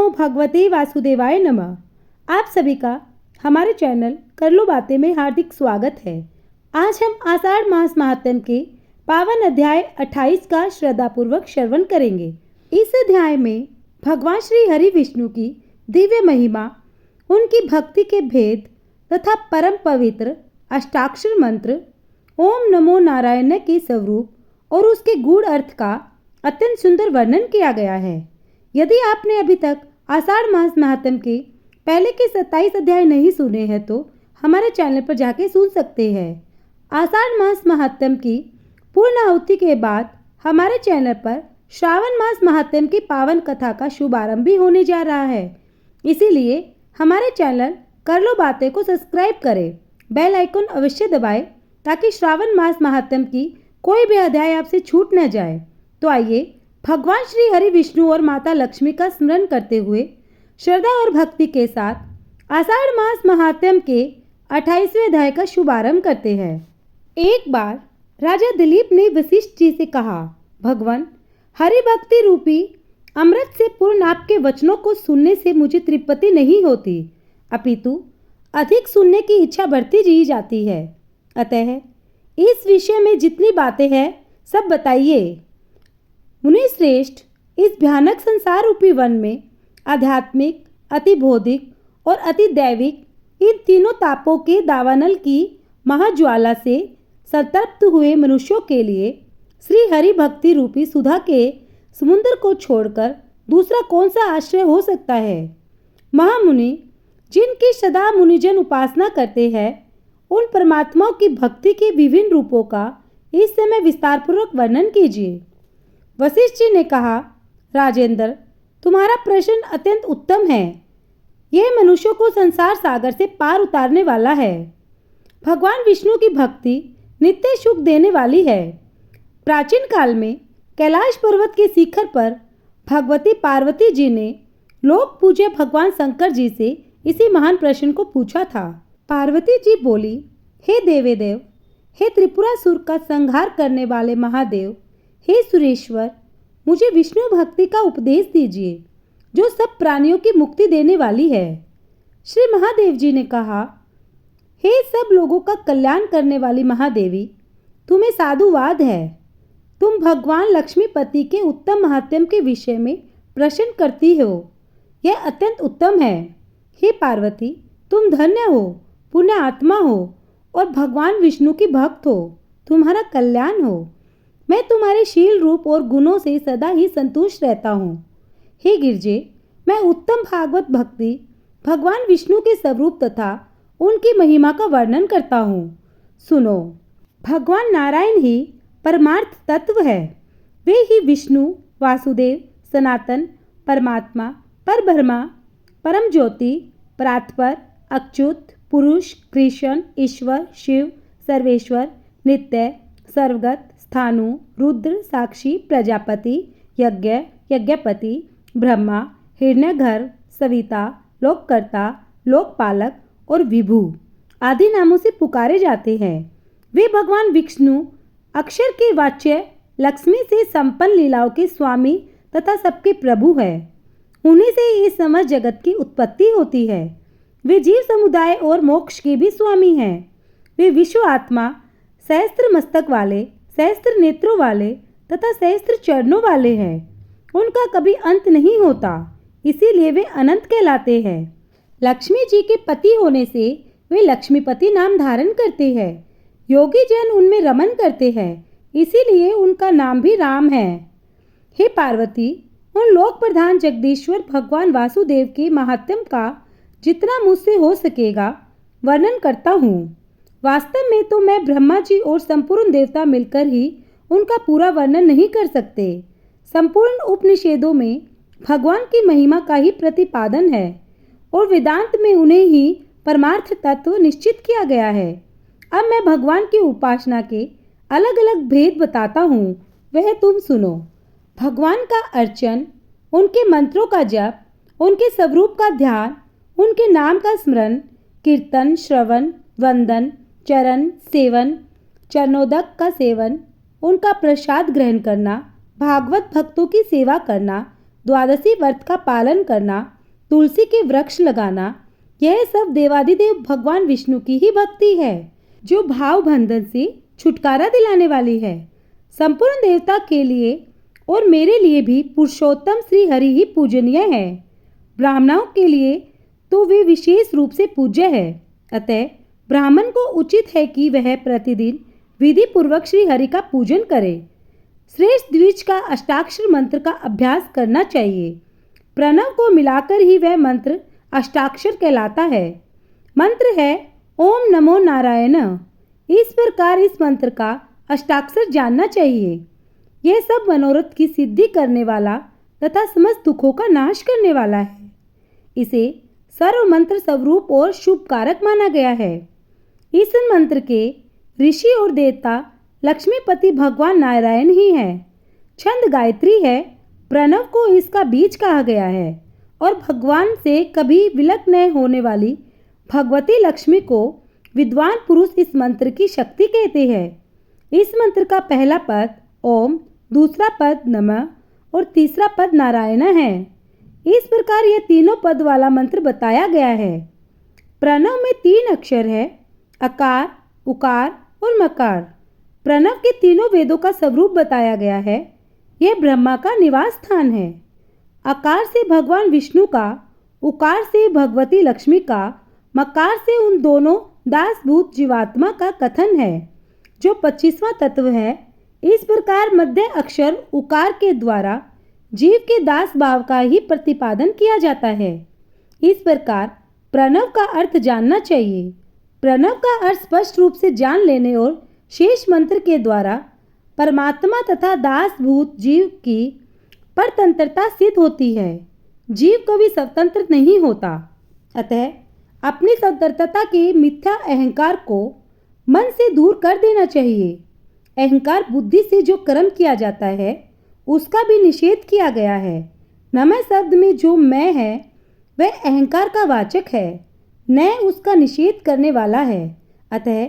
नमो भगवते वासुदेवाय नमः। आप सभी का हमारे चैनल कर लो बातें में हार्दिक स्वागत है। आज हम आषाढ़ मास महात्म्य के पावन अध्याय 28 का श्रद्धापूर्वक श्रवण करेंगे। इस अध्याय में भगवान श्री हरि विष्णु की दिव्य महिमा, उनकी भक्ति के भेद तथा परम पवित्र अष्टाक्षर मंत्र ओम नमो नारायण के स्वरूप और उसके गूढ़ अर्थ का अत्यंत सुंदर वर्णन किया गया है। यदि आपने अभी तक आषाढ़ मास महात्म्य के पहले के 27 अध्याय नहीं सुने हैं तो हमारे चैनल पर जाके सुन सकते हैं। आषाढ़ मास महात्म्य की पूर्ण आहुति के बाद हमारे चैनल पर श्रावण मास महात्म्य की पावन कथा का शुभारंभ भी होने जा रहा है। इसीलिए हमारे चैनल कर लो बातें को सब्सक्राइब करें, बेल आइकन अवश्य दबाएं ताकि श्रावण मास महात्म्य की कोई भी अध्याय आपसे छूट न जाए। तो आइए भगवान श्री हरि विष्णु और माता लक्ष्मी का स्मरण करते हुए श्रद्धा और भक्ति के साथ आषाढ़ मास महात्म्य के 28वें अध्याय का शुभारंभ करते हैं। एक बार राजा दिलीप ने वशिष्ठ जी से कहा, भगवान, हरि भक्ति रूपी अमृत से पूर्ण आपके वचनों को सुनने से मुझे तृप्ति नहीं होती, अपितु अधिक सुनने की इच्छा बढ़ती जी जाती है। अतः इस विषय में जितनी बातें हैं सब बताइए। मुनि श्रेष्ठ, इस भयानक संसार रूपी वन में आध्यात्मिक, अति बौद्धिक और अति दैविक इन तीनों तापों के दावानल की महाज्वाला से संतप्त हुए मनुष्यों के लिए श्री हरि भक्ति रूपी सुधा के समुद्र को छोड़कर दूसरा कौन सा आश्रय हो सकता है। महामुनि, जिनकी सदा मुनिजन उपासना करते हैं, उन परमात्माओं की भक्ति के विभिन्न रूपों का इस समय विस्तारपूर्वक वर्णन कीजिए। वशिष्ठ जी ने कहा, राजेंद्र, तुम्हारा प्रश्न अत्यंत उत्तम है। यह मनुष्यों को संसार सागर से पार उतारने वाला है। भगवान विष्णु की भक्ति नित्य सुख देने वाली है। प्राचीन काल में कैलाश पर्वत के शिखर पर भगवती पार्वती जी ने लोक पूज्य भगवान शंकर जी से इसी महान प्रश्न को पूछा था। पार्वती जी बोली, हे देवेदेव, हे त्रिपुरासुर का संहार करने वाले महादेव, हे सुरेश्वर, मुझे विष्णु भक्ति का उपदेश दीजिए जो सब प्राणियों की मुक्ति देने वाली है। श्री महादेव जी ने कहा, हे सब लोगों का कल्याण करने वाली महादेवी, तुम्हें साधुवाद है। तुम भगवान लक्ष्मीपति के उत्तम महात्म्य के विषय में प्रश्न करती हो। यह अत्यंत उत्तम है। हे पार्वती, तुम धन्य हो, पुण्य आत्मा हो और भगवान विष्णु की भक्त हो। तुम्हारा कल्याण हो। मैं तुम्हारे शील रूप और गुणों से सदा ही संतुष्ट रहता हूँ। हे गिरजे, मैं उत्तम भागवत भक्ति भगवान विष्णु के स्वरूप तथा उनकी महिमा का वर्णन करता हूँ। सुनो, भगवान नारायण ही परमार्थ तत्व है। वे ही विष्णु, वासुदेव, सनातन, परमात्मा, परब्रह्मा, परम ज्योति, परात्पर, अच्युत, पुरुष, कृष्ण, ईश्वर, शिव, सर्वेश्वर, नित्य, सर्वगत, स्थाणु, रुद्र, साक्षी, प्रजापति, यज्ञ, यज्ञपति, ब्रह्मा, हिरण्यगर्भ, सविता, लोककर्ता, लोकपालक और विभु आदि नामों से पुकारे जाते हैं। वे भगवान विष्णु अक्षर के वाच्य, लक्ष्मी से संपन्न लीलाओं के स्वामी तथा सबके प्रभु है। उन्हीं से इस समस्त जगत की उत्पत्ति होती है। वे जीव समुदाय और मोक्ष के भी स्वामी हैं। वे विश्व आत्मा, सहस्त्र मस्तक वाले, सहस्त्र नेत्रों वाले तथा सहस्त्र चरणों वाले हैं। उनका कभी अंत नहीं होता, इसीलिए वे अनंत कहलाते हैं। लक्ष्मी जी के पति होने से वे लक्ष्मीपति नाम धारण करते हैं। योगी जन उनमें रमन करते हैं, इसीलिए उनका नाम भी राम है। हे पार्वती, उन लोक प्रधान जगदीश्वर भगवान वासुदेव के महात्म्य का जितना मुझसे हो सकेगा वर्णन करता हूँ। वास्तव में तो मैं ब्रह्मा जी और संपूर्ण देवता मिलकर ही उनका पूरा वर्णन नहीं कर सकते। संपूर्ण उपनिषदों में भगवान की महिमा का ही प्रतिपादन है और वेदांत में उन्हें ही परमार्थ तत्व निश्चित किया गया है। अब मैं भगवान की उपासना के अलग अलग भेद बताता हूँ, वह तुम सुनो। भगवान का अर्चन, उनके मंत्रों का जप, उनके स्वरूप का ध्यान, उनके नाम का स्मरण, कीर्तन, श्रवण, वंदन, चरण सेवन, चरणोदक का सेवन, उनका प्रसाद ग्रहण करना, भागवत भक्तों की सेवा करना, द्वादशी व्रत का पालन करना, तुलसी के वृक्ष लगाना, यह सब देवादिदेव भगवान विष्णु की ही भक्ति है, जो भाव बंधन से छुटकारा दिलाने वाली है। संपूर्ण देवता के लिए और मेरे लिए भी पुरुषोत्तम श्री हरि ही पूजनीय है। ब्राह्मणों के लिए तो वे विशेष रूप से पूज्य है। अतः ब्राह्मण को उचित है कि वह प्रतिदिन विधि पूर्वक श्री हरि का पूजन करे। श्रेष्ठ द्विज का अष्टाक्षर मंत्र का अभ्यास करना चाहिए। प्रणव को मिलाकर ही वह मंत्र अष्टाक्षर कहलाता है। मंत्र है ओम नमो नारायण। इस प्रकार इस मंत्र का अष्टाक्षर जानना चाहिए। यह सब मनोरथ की सिद्धि करने वाला तथा समस्त दुखों का नाश करने वाला है। इसे सर्व मंत्र स्वरूप और शुभ कारक माना गया है। इस मंत्र के ऋषि और देवता लक्ष्मीपति भगवान नारायण ही है। छंद गायत्री है। प्रणव को इसका बीज कहा गया है और भगवान से कभी विलग न होने वाली भगवती लक्ष्मी को विद्वान पुरुष इस मंत्र की शक्ति कहते हैं। इस मंत्र का पहला पद ओम, दूसरा पद नमः और तीसरा पद नारायण है। इस प्रकार यह तीनों पद वाला मंत्र बताया गया है। प्रणव में 3 अक्षर है, अकार, उकार और मकार। प्रणव के तीनों वेदों का स्वरूप बताया गया है। यह ब्रह्मा का निवास स्थान है। अकार से भगवान विष्णु का, उकार से भगवती लक्ष्मी का, मकार से उन दोनों दासभूत जीवात्मा का कथन है, जो 25वां तत्व है। इस प्रकार मध्य अक्षर उकार के द्वारा जीव के दास भाव का ही प्रतिपादन किया जाता है। इस प्रकार प्रणव का अर्थ जानना चाहिए। प्रणव का अर्थ स्पष्ट रूप से जान लेने और शेष मंत्र के द्वारा परमात्मा तथा दासभूत जीव की परतंत्रता सिद्ध होती है। जीव कभी स्वतंत्र नहीं होता। अतः अपनी स्वतंत्रता के मिथ्या अहंकार को मन से दूर कर देना चाहिए। अहंकार बुद्धि से जो कर्म किया जाता है उसका भी निषेध किया गया है। नमः शब्द में जो मैं है वह अहंकार का वाचक है, न उसका निषेध करने वाला है। अतः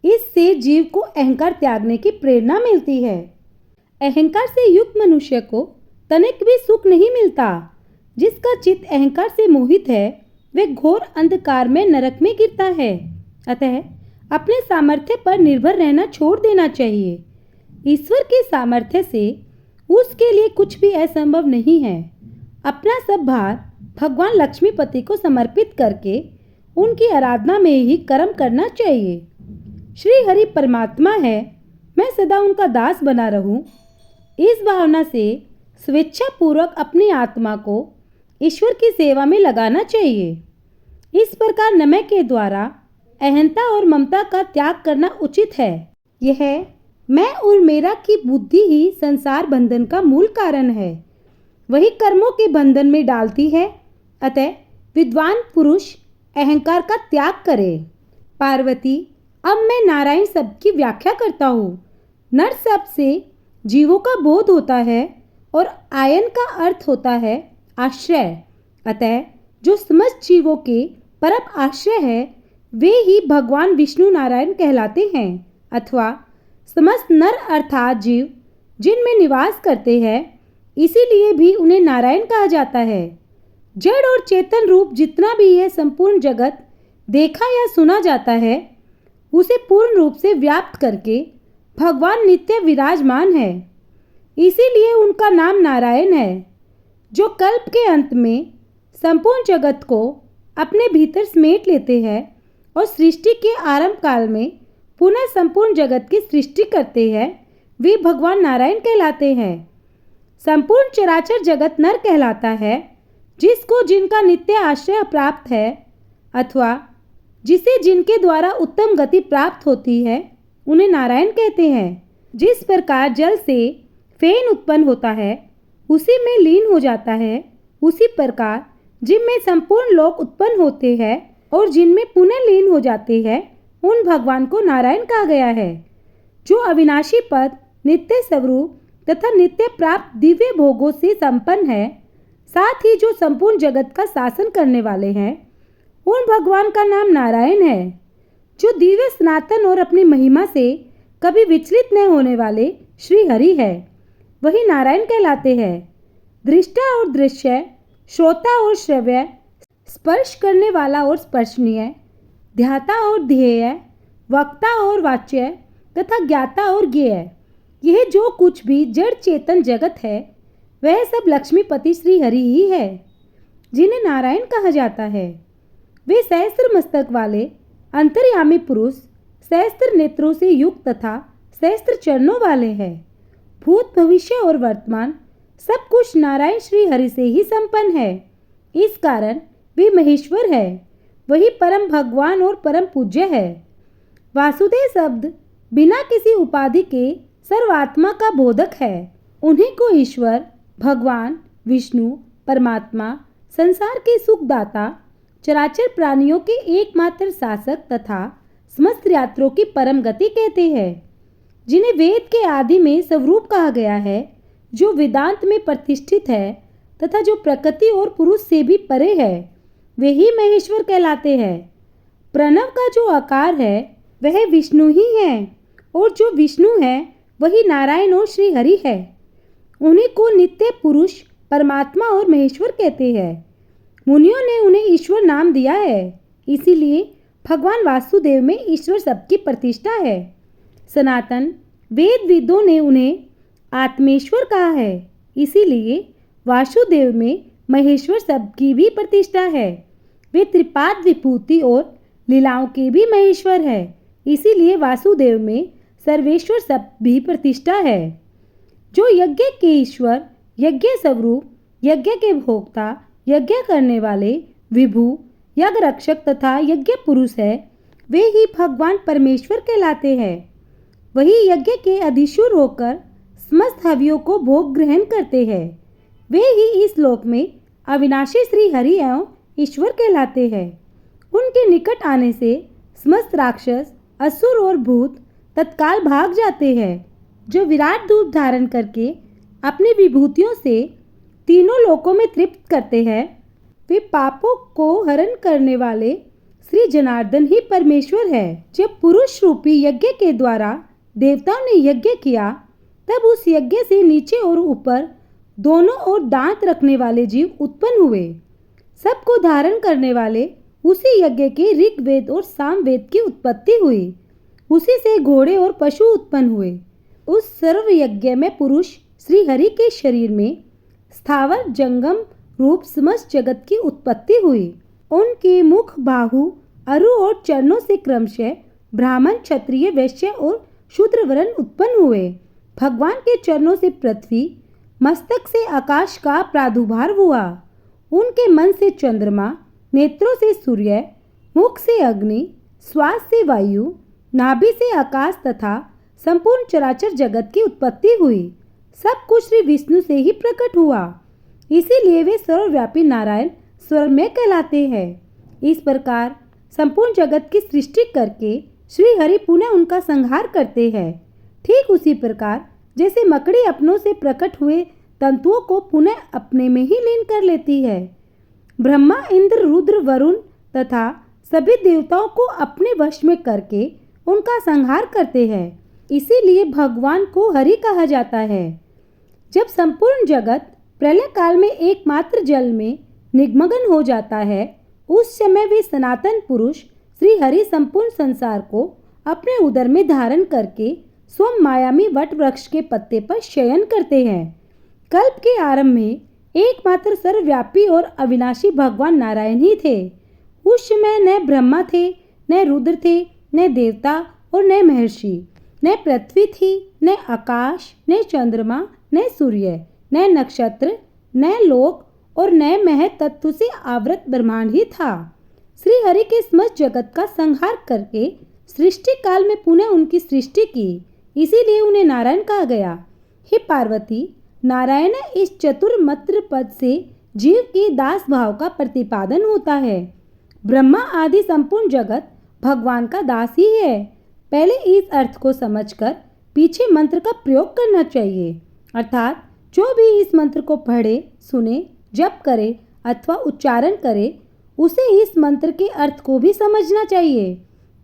इससे जीव को अहंकार त्यागने की प्रेरणा मिलती है। अहंकार से युक्त मनुष्य को तनिक भी सुख नहीं मिलता। जिसका चित्त अहंकार से मोहित है वह घोर अंधकार में नरक में गिरता है। अतः अपने सामर्थ्य पर निर्भर रहना छोड़ देना चाहिए। ईश्वर के सामर्थ्य से उसके लिए कुछ भी असंभव नहीं है। अपना सब भार भगवान लक्ष्मीपति को समर्पित करके उनकी आराधना में ही कर्म करना चाहिए। श्री हरि परमात्मा है, मैं सदा उनका दास बना रहूं। इस भावना से स्वेच्छा पूर्वक अपनी आत्मा को ईश्वर की सेवा में लगाना चाहिए। इस प्रकार नमः के द्वारा अहंता और ममता का त्याग करना उचित है। यह मैं और मेरा की बुद्धि ही संसार बंधन का मूल कारण है, वही कर्मों के बंधन में डालती है। अतः विद्वान पुरुष अहंकार का त्याग करे। पार्वती, अब मैं नारायण शब्द की व्याख्या करता हूँ। नर शब्द से जीवों का बोध होता है और आयन का अर्थ होता है आश्रय। अतः जो समस्त जीवों के परम आश्रय है वे ही भगवान विष्णु नारायण कहलाते हैं, अथवा समस्त नर अर्थात जीव जिनमें निवास करते हैं, इसीलिए भी उन्हें नारायण कहा जाता है। जड़ और चेतन रूप जितना भी यह संपूर्ण जगत देखा या सुना जाता है उसे पूर्ण रूप से व्याप्त करके भगवान नित्य विराजमान है। इसीलिए उनका नाम नारायण है, जो कल्प के अंत में संपूर्ण जगत को अपने भीतर समेट लेते हैं और सृष्टि के आरंभ काल में पुनः संपूर्ण जगत की सृष्टि करते हैं। वे भगवान नारायण कहलाते हैं। संपूर्ण चराचर जगत नर कहलाता है। जिसको जिनका नित्य आश्रय प्राप्त है अथवा जिसे जिनके द्वारा उत्तम गति प्राप्त होती है उन्हें नारायण कहते हैं। जिस प्रकार जल से फेन उत्पन्न होता है उसी में लीन हो जाता है, उसी प्रकार जिनमें संपूर्ण लोक उत्पन्न होते हैं और जिनमें पुनः लीन हो जाते हैं उन भगवान को नारायण कहा गया है। जो अविनाशी पद, नित्य स्वरूप तथा नित्य प्राप्त दिव्य भोगों से संपन्न है, साथ ही जो संपूर्ण जगत का शासन करने वाले हैं, उन भगवान का नाम नारायण है। जो दिव्य सनातन और अपनी महिमा से कभी विचलित न होने वाले श्री हरि है, वही नारायण कहलाते हैं। दृष्टा और दृश्य, श्रोता और श्रव्य, स्पर्श करने वाला और स्पर्शनीय, ध्याता और ध्येय, वक्ता और वाच्य तथा ज्ञाता और ज्ञेय, यह जो कुछ भी जड़ चेतन जगत है वह सब लक्ष्मीपति श्री हरि ही है, जिन्हें नारायण कहा जाता है। वे सहस्त्र मस्तक वाले अंतर्यामी पुरुष, सहस्त्र नेत्रों से युक्त तथा सहस्त्र चरणों वाले हैं। भूत, भविष्य और वर्तमान सब कुछ नारायण श्री हरि से ही संपन्न है। इस कारण वे महेश्वर है, वही परम भगवान और परम पूज्य है। वासुदेव शब्द बिना किसी उपाधि के सर्वात्मा का बोधक है। उन्हीं को ईश्वर, भगवान, विष्णु, परमात्मा, संसार के सुखदाता, चराचर प्राणियों के एकमात्र शासक तथा समस्त यात्रों की परम गति कहते हैं, जिन्हें वेद के आदि में स्वरूप कहा गया है, जो वेदांत में प्रतिष्ठित है तथा जो प्रकृति और पुरुष से भी परे है, वे ही महेश्वर कहलाते हैं। प्रणव का जो आकार है वह विष्णु ही है और जो विष्णु है वही नारायण और श्री हरि है। उन्हीं को नित्य पुरुष, परमात्मा और महेश्वर कहते हैं। मुनियों ने उन्हें ईश्वर नाम दिया है, इसीलिए भगवान वासुदेव में ईश्वर शब्द की प्रतिष्ठा है। सनातन वेद विदों ने उन्हें आत्मेश्वर कहा है, इसीलिए वासुदेव में महेश्वर शब्द की भी प्रतिष्ठा है। वे त्रिपाद विभूति और लीलाओं के भी महेश्वर है, इसीलिए वासुदेव में सर्वेश्वर शब्द भी प्रतिष्ठा है। जो यज्ञ के ईश्वर, यज्ञ स्वरूप, यज्ञ के भोक्ता, यज्ञ करने वाले, विभु, यज्ञ रक्षक तथा यज्ञ पुरुष है, वे ही भगवान परमेश्वर कहलाते हैं। वही यज्ञ के अधिशूर होकर समस्त हवियों को भोग ग्रहण करते हैं। वे ही इस लोक में अविनाशी श्री हरि एवं ईश्वर कहलाते हैं। उनके निकट आने से समस्त राक्षस, असुर और भूत तत्काल भाग जाते हैं। जो विराट रूप धारण करके अपनी विभूतियों से तीनों लोकों में तृप्त करते हैं, वे पापों को हरण करने वाले श्री जनार्दन ही परमेश्वर है। जब पुरुष रूपी यज्ञ के द्वारा देवताओं ने यज्ञ किया, तब उस यज्ञ से नीचे और ऊपर दोनों ओर दांत रखने वाले जीव उत्पन्न हुए। सबको धारण करने वाले उसी यज्ञ के ऋग्वेद और सामवेद की उत्पत्ति हुई। उसी से घोड़े और पशु उत्पन्न हुए। उस सर्व यज्ञ में पुरुष श्री हरि के शरीर में स्थावर जंगम रूप समस्त जगत की उत्पत्ति हुई। उनके मुख, बाहु, अरु और चरणों से क्रमशः ब्राह्मण, क्षत्रिय, वैश्य और शूद्र वर्ण उत्पन्न हुए। भगवान के चरणों से पृथ्वी, मस्तक से आकाश का प्रादुर्भाव हुआ। उनके मन से चंद्रमा, नेत्रों से सूर्य, मुख से अग्नि, श्वास से वायु, नाभि से आकाश तथा संपूर्ण चराचर जगत की उत्पत्ति हुई। सब कुछ श्री विष्णु से ही प्रकट हुआ, इसीलिए वे सर्वव्यापी नारायण स्वर में कहलाते हैं। इस प्रकार संपूर्ण जगत की सृष्टि करके श्री हरि पुनः उनका संहार करते हैं। ठीक उसी प्रकार जैसे मकड़ी अपनों से प्रकट हुए तंतुओं को पुनः अपने में ही लीन कर लेती है। ब्रह्मा, इंद्र, रुद्र, वरुण तथा सभी देवताओं को अपने वश में करके उनका संहार करते हैं। इसीलिए भगवान को हरि कहा जाता है। जब संपूर्ण जगत प्रलय काल में एकमात्र जल में निमग्न हो जाता है, उस समय वे सनातन पुरुष श्री हरि संपूर्ण संसार को अपने उदर में धारण करके स्वयं मायामी वट वृक्ष के पत्ते पर शयन करते हैं। कल्प के आरंभ में एकमात्र सर्वव्यापी और अविनाशी भगवान नारायण ही थे। उस समय न ब्रह्मा थे, न रुद्र थे, न देवता और न महर्षि, न पृथ्वी थी, न आकाश, न चंद्रमा, न सूर्य, न नक्षत्र, न लोक और न मह तत्व से आवृत ब्रह्मांड ही था। श्री हरि के समस्त जगत का संहार करके सृष्टि काल में पुनः उनकी सृष्टि की, इसीलिए उन्हें नारायण कहा गया। हे पार्वती, नारायण इस चतुर्मात्र पद से जीव के दास भाव का प्रतिपादन होता है। ब्रह्मा आदि संपूर्ण जगत भगवान का दास ही है। पहले इस अर्थ को समझकर पीछे मंत्र का प्रयोग करना चाहिए, अर्थात जो भी इस मंत्र को पढ़े, सुने, जप करे अथवा उच्चारण करे, उसे इस मंत्र के अर्थ को भी समझना चाहिए,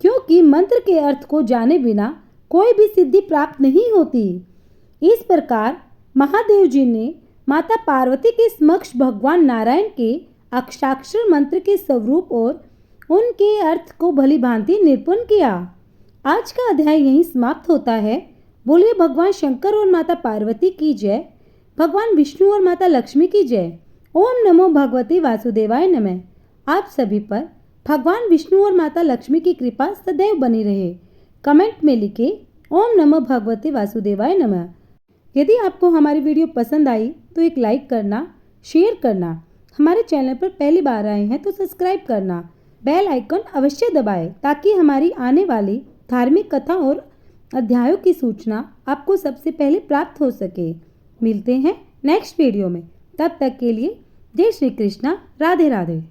क्योंकि मंत्र के अर्थ को जाने बिना कोई भी सिद्धि प्राप्त नहीं होती। इस प्रकार महादेव जी ने माता पार्वती के समक्ष भगवान नारायण के अष्टाक्षर मंत्र के स्वरूप और उनके अर्थ को भली भांति निरूपण किया। आज का अध्याय यहीं समाप्त होता है। बोलिए भगवान शंकर और माता पार्वती की जय, भगवान विष्णु और माता लक्ष्मी की जय। ओम नमो भगवते वासुदेवाय नमः। आप सभी पर भगवान विष्णु और माता लक्ष्मी की कृपा सदैव बनी रहे। कमेंट में लिखे ओम नमो भगवते वासुदेवाय नमः। यदि आपको हमारी वीडियो पसंद आई तो एक लाइक करना, शेयर करना, हमारे चैनल पर पहली बार आए हैं तो सब्सक्राइब करना, बेल आइकन अवश्य दबाएं ताकि हमारी आने वाली धार्मिक कथा और अध्यायों की सूचना आपको सबसे पहले प्राप्त हो सके। मिलते हैं नेक्स्ट वीडियो में, तब तक के लिए जय श्री कृष्णा, राधे राधे।